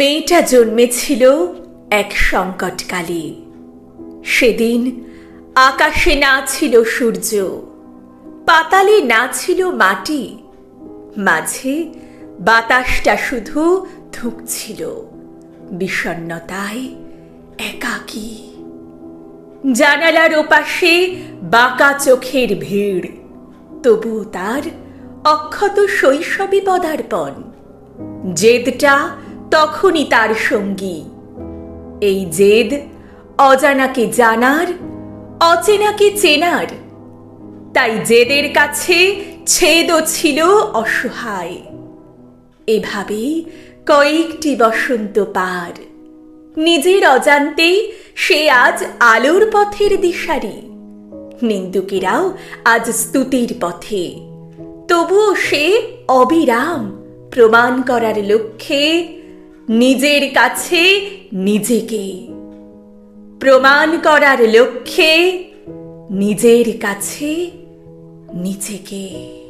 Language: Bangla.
মেয়েটা জন্মেছিল এক সংকটকালে। সেদিন আকাশে না ছিল সূর্য, পাতালে না ছিল মাটি, মাঝে বাতাসটা শুধু ধুঁকছিল বিষণ্ণতায় একাকী। জানালার ওপাশে বাঁকা চোখের ভিড়, তবু তার অক্ষত শৈশবে পদার্পণ। জেদটা তখনই তার সঙ্গী। এই জেদ অজানাকে জানার, অচেনাকে চেনার। তাই জেদের কাছে ছেদও ছিল অসহায়। এভাবেই কয়েকটি বসন্ত পার। নিজের অজান্তেই সে আজ আলোর পথের দিশারি। নিন্দুকেরাও আজ স্তুতির পথে। তবুও সে অবিরাম প্রমাণ করার লক্ষ্যে নিজের কাছে নিজেকে, প্রমাণ করার লক্ষ্যে নিজের কাছে নিজেকে।